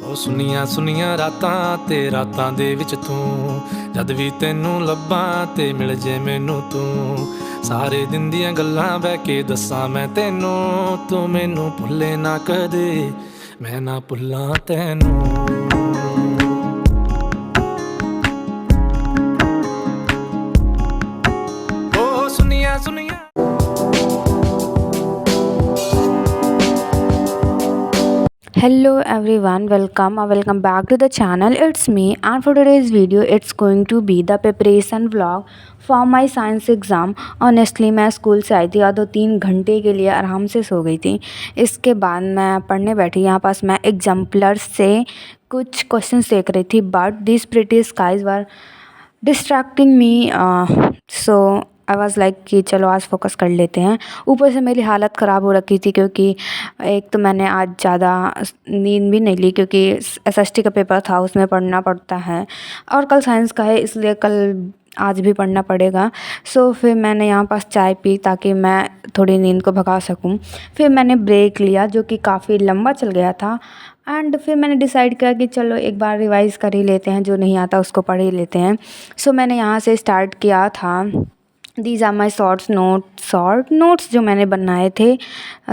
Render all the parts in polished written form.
ਉਹ ਸੁਨੀਆਂ ਸੁਨੀਆਂ ਰਾਤਾਂ ਤੇ ਰਾਤਾਂ ਦੇ ਵਿੱਚ ਤੂੰ ਜਦ ਵੀ ਤੈਨੂੰ ਲੱਭਾਂ ਤੇ ਮਿਲ ਜੇ ਮੈਨੂੰ ਤੂੰ ਸਾਰੇ ਦਿਨ ਦੀਆਂ ਗੱਲਾਂ ਬਹਿ ਕੇ ਦੱਸਾਂ ਮੈਂ ਤੈਨੂੰ ਤੂੰ ਮੈਨੂੰ ਭੁੱਲੇ ਨਾ ਕਦੇ ਮੈਂ ਨਾ ਭੁੱਲਾਂ ਤੈਨੂੰ ਉਹ ਸੁਨੀਆਂ ਸੁਨੀਆਂ Hello everyone, welcome back to the channel. It's me, and for today's video it's going to be the preparation vlog for my science exam. Honestly मैं स्कूल से आई थी और 2-3 घंटे के लिए आराम से सो गई थी। इसके बाद मैं पढ़ने बैठी। यहाँ पास मैं एग्जाम्पलर से कुछ क्वेश्चंस देख रही थी, but this pretty skies were distracting me, so I was like कि चलो आज फोकस कर लेते हैं। ऊपर से मेरी हालत ख़राब हो रखी थी क्योंकि एक तो मैंने आज ज़्यादा नींद भी नहीं ली क्योंकि एसएसटी का पेपर था, उसमें पढ़ना पड़ता है, और कल साइंस का है इसलिए कल आज भी पढ़ना पड़ेगा। सो फिर मैंने यहाँ पास चाय पी ताकि मैं थोड़ी नींद को भगा सकूँ। फिर मैंने ब्रेक लिया जो कि काफ़ी लंबा चल गया था, एंड फिर मैंने डिसाइड किया कि चलो एक बार रिवाइज़ कर ही लेते हैं, जो नहीं आता उसको पढ़ ही लेते हैं। सो मैंने यहाँ से स्टार्ट किया था। These are my short notes जो मैंने बनाए थे।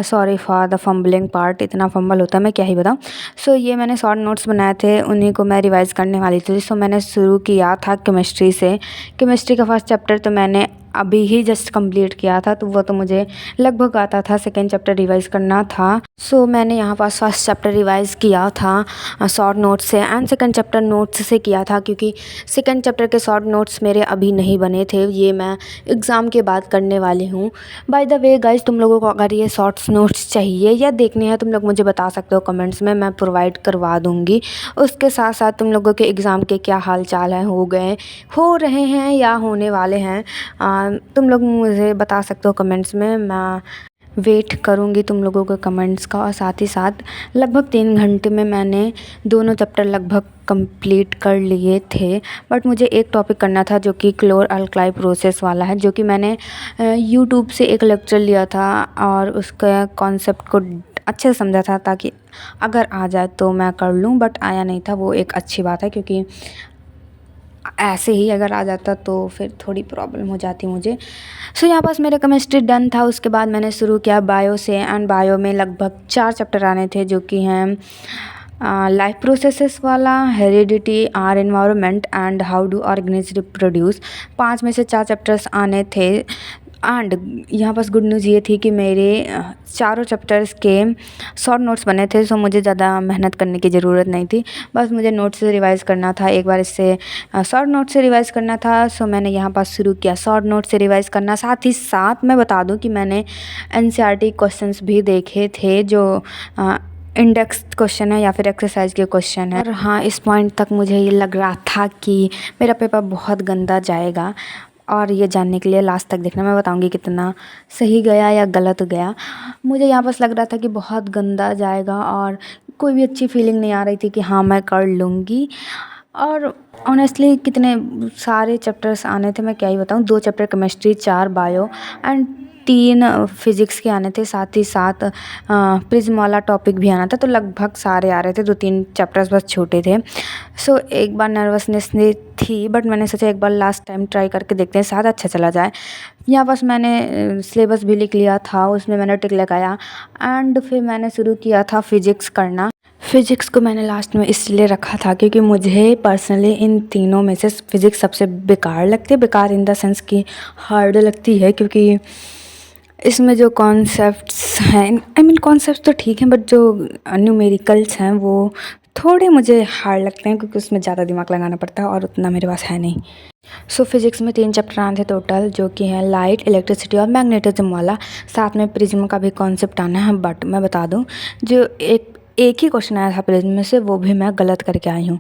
Sorry for the fumbling part, इतना फंबल होता है मैं क्या ही बताऊँ। सो ये मैंने शॉर्ट नोट्स बनाए थे, उन्हीं को मैं रिवाइज़ करने वाली थी। सो मैंने शुरू किया था केमिस्ट्री से। केमिस्ट्री का फर्स्ट चैप्टर तो मैंने अभी ही जस्ट कंप्लीट किया था, तो वो तो मुझे लगभग आता था। सेकेंड चैप्टर रिवाइज़ करना था। सो मैंने यहाँ पास फर्स्ट चैप्टर रिवाइज़ किया था शॉर्ट नोट्स से, एंड सेकेंड चैप्टर नोट्स से किया था क्योंकि सेकेंड चैप्टर के शॉर्ट नोट्स मेरे अभी नहीं बने थे, ये मैं एग्ज़ाम के बाद करने वाली हूँ। बाय द वे गाइज, तुम लोगों को अगर ये शॉर्ट्स नोट्स चाहिए या देखने हैं तुम लोग मुझे बता सकते हो कमेंट्स में, मैं प्रोवाइड करवा दूँगी। उसके साथ साथ तुम लोगों के एग्ज़ाम के क्या हाल चाल हैं, हो रहे हैं या होने वाले हैं, तुम लोग मुझे बता सकते हो कमेंट्स में। मैं वेट करूँगी तुम लोगों के कमेंट्स का। और साथ ही साथ लगभग 3 घंटे में मैंने दोनों चैप्टर लगभग कंप्लीट कर लिए थे, बट मुझे एक टॉपिक करना था जो कि क्लोर अल्कली प्रोसेस वाला है, जो कि मैंने यूट्यूब से एक लेक्चर लिया था और उसका कॉन्सेप्ट को अच्छे से समझा था ताकि अगर आ जाए तो मैं कर लूँ, बट आया नहीं था। वो एक अच्छी बात है क्योंकि ऐसे ही अगर आ जाता तो फिर थोड़ी प्रॉब्लम हो जाती मुझे। सो यहाँ पास मेरा केमिस्ट्री डन था। उसके बाद मैंने शुरू किया बायो से, एंड बायो में लगभग 4 चैप्टर आने थे जो कि हैं लाइफ प्रोसेसेस वाला, heredity, our environment and how do organisms reproduce. 5 में से 4 चैप्टर्स आने थे। एंड यहाँ पास गुड न्यूज़ ये थी कि मेरे चारों चैप्टर्स के शॉर्ट नोट्स बने थे, सो मुझे ज़्यादा मेहनत करने की ज़रूरत नहीं थी। बस मुझे नोट्स से रिवाइज़ करना था, एक बार इससे शॉर्ट नोट से रिवाइज़ करना था। सो मैंने यहाँ पास शुरू किया शॉर्ट नोट से रिवाइज़ करना। साथ ही साथ मैं बता दूँ कि मैंने एनसीईआरटी क्वेश्चंस भी देखे थे जो इंडेक्स क्वेश्चन है या फिर एक्सरसाइज के क्वेश्चन है। और हाँ, इस पॉइंट तक मुझे ये लग रहा था कि मेरा पेपर बहुत गंदा जाएगा, और ये जानने के लिए लास्ट तक देखना, मैं बताऊंगी कितना सही गया या गलत गया। मुझे यहाँ पास लग रहा था कि बहुत गंदा जाएगा और कोई भी अच्छी फीलिंग नहीं आ रही थी कि हाँ मैं कर लूँगी। और ऑनेस्टली कितने सारे चैप्टर्स आने थे मैं क्या ही बताऊँ। 2 chapter chemistry, 4 bio and 3 physics के आने थे। साथ ही साथ प्रिज्म वाला टॉपिक भी आना था, तो लगभग सारे आ रहे थे। 2-3 चैप्टर्स बस छोटे थे। सो एक बार नर्वसनेस थी, बट मैंने सोचा एक बार लास्ट टाइम ट्राई करके देखते हैं, शायद अच्छा चला जाए। यहाँ बस मैंने सिलेबस भी लिख लिया था, उसमें मैंने टिक लगाया, एंड फिर मैंने शुरू किया था फ़िज़िक्स करना। फ़िज़िक्स को मैंने लास्ट में इसलिए रखा था क्योंकि मुझे पर्सनली इन तीनों में से फ़िज़िक्स सबसे बेकार लगती है। बेकार इन द सेंस कि हार्ड लगती है, क्योंकि इसमें जो कॉन्सेप्ट्स हैं, आई मीन कॉन्सेप्ट्स तो ठीक हैं, बट जो न्यूमेरिकल्स हैं वो थोड़े मुझे हार्ड लगते हैं क्योंकि उसमें ज़्यादा दिमाग लगाना पड़ता है और उतना मेरे पास है नहीं। सो फिज़िक्स में 3 चैप्टर आने थे टोटल, जो कि हैं लाइट, इलेक्ट्रिसिटी और मैग्नेटिज्म वाला। साथ में प्रिज्म का भी कॉन्सेप्ट आना है, बट मैं बता दूं जो एक ही क्वेश्चन आया था प्रिज्म में से, वो भी मैं गलत करके आई हूँ।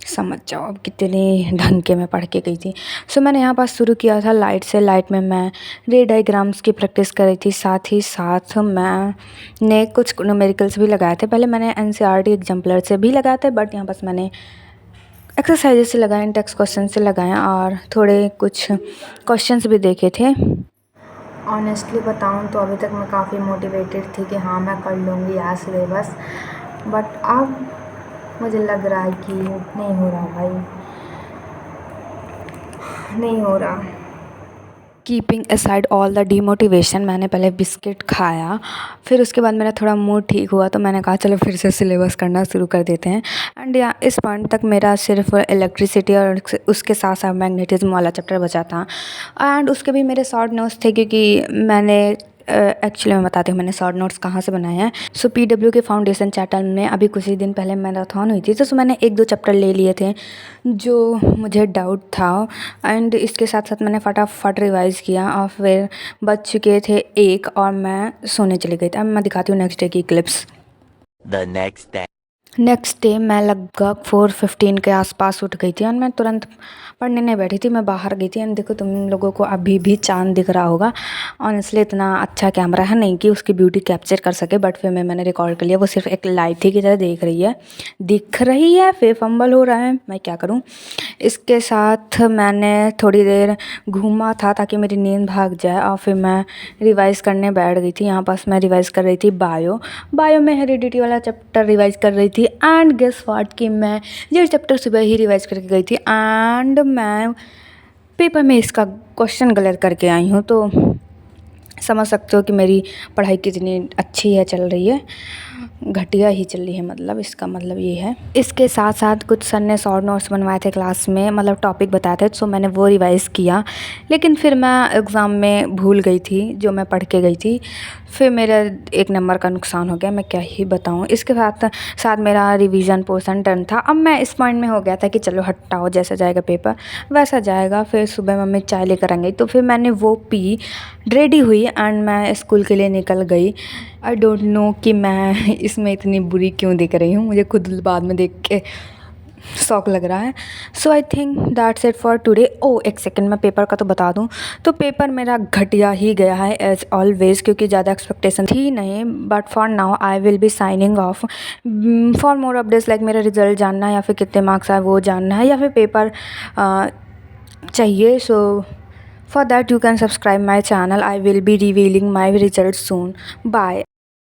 समझ जाओ अब कितने ढंग के मैं पढ़ के गई थी। सो मैंने यहाँ पास शुरू किया था लाइट से। लाइट में मैं रे डायग्राम्स की प्रैक्टिस कर रही थी, साथ ही साथ मैंने कुछ न्यूमेरिकल्स भी लगाए थे। पहले मैंने एनसीईआरटी एग्जाम्पलर से भी लगाए थे, बट यहाँ पास मैंने एक्सरसाइजेस से लगाए, टेक्स्ट क्वेश्चन से लगाए, और थोड़े कुछ क्वेश्चंस भी देखे थे। ऑनेस्टली बताऊँ तो अभी तक मैं काफ़ी मोटिवेटेड थी कि हाँ मैं कर लूँगी आज सिलेबस, बट अब मुझे लग रहा है कि नहीं हो रहा भाई, नहीं हो रहा। Keeping aside all the demotivation, मैंने पहले बिस्किट खाया, फिर उसके बाद मेरा थोड़ा मूड ठीक हुआ तो मैंने कहा चलो फिर से सिलेबस करना शुरू कर देते हैं। एंड या इस पॉइंट तक मेरा सिर्फ इलेक्ट्रिसिटी और उसके साथ साथ मैग्नेटिज्म वाला चैप्टर बचा था। एंड उसके भी मेरे शॉर्ट नोट्स थे, क्योंकि मैंने एक्चुअली मैं बताती हूँ मैंने शॉर्ट नोट्स कहाँ से बनाए हैं। सो पीडब्ल्यू के फाउंडेशन चैप्टर में अभी कुछ ही दिन पहले मैराथन हुई थी, तो मैंने 1-2 चैप्टर ले लिए थे जो मुझे डाउट था। एंड इसके साथ साथ मैंने फटाफट रिवाइज़ किया और फिर बज चुके थे 1 और मैं सोने चली गई थी। अब मैं दिखाती हूँ नेक्स्ट डे की क्लिप्स। नेक्स्ट डे मैं लगभग 4:15 के आसपास उठ गई थी और मैं तुरंत पढ़ने नहीं बैठी थी, मैं बाहर गई थी। एंड देखो तुम लोगों को अभी भी चाँद दिख रहा होगा। ऑनेस्टली इतना अच्छा कैमरा है नहीं कि उसकी ब्यूटी कैप्चर कर सके, बट फिर मैंने रिकॉर्ड कर लिया। वो सिर्फ एक लाइट ही की तरह दिख रही है, फिर फंबल हो रहा है, मैं क्या करूँ। इसके साथ मैंने थोड़ी देर घूमा था ताकि मेरी नींद भाग जाए और फिर मैं रिवाइज़ करने बैठ गई थी। यहाँ पास मैं रिवाइज़ कर रही थी बायो में हेरिडिटी वाला चैप्टर रिवाइज़ कर रही थी। एंड गेस व्हाट कि मैं ये चैप्टर सुबह ही रिवाइज़ करके गई थी एंड मैं पेपर में इसका क्वेश्चन गलत करके आई हूँ। तो समझ सकते हो कि मेरी पढ़ाई कितनी अच्छी है, चल रही है, घटिया ही चल रही है, मतलब इसका मतलब ये है। इसके साथ साथ कुछ सर ने शॉर्ट नोट्स बनवाए थे क्लास में, मतलब टॉपिक बताए थे, सो मैंने वो रिवाइज़ किया। लेकिन फिर मैं एग्ज़ाम में भूल गई थी जो मैं पढ़ के गई थी, फिर मेरा 1 नंबर का नुकसान हो गया, मैं क्या ही बताऊँ। इसके साथ साथ मेरा रिवीजन पोर्शन डन था। अब मैं इस पॉइंट में हो गया था कि चलो हटाओ, जैसा जाएगा पेपर वैसा जाएगा। फिर सुबह मम्मी चाय लेकर आ गई तो फिर मैंने वो पी, रेडी हुई एंड मैं स्कूल के लिए निकल गई। आई डोंट नो कि मैं इसमें इतनी बुरी क्यों दिख रही हूँ, मुझे खुद बाद में देख के शौक लग रहा है। So I think that's it for today. एक सेकेंड, मैं पेपर का तो बता दूँ, तो पेपर मेरा घटिया ही गया है एज ऑलवेज, क्योंकि ज़्यादा एक्सपेक्टेशन थी नहीं। But for now I will be signing off. For more updates like मेरा रिजल्ट जानना है या फिर कितने मार्क्स आए वो जानना है या फिर पेपर चाहिए, सो for that you can subscribe my channel. I will be revealing my results soon. Bye.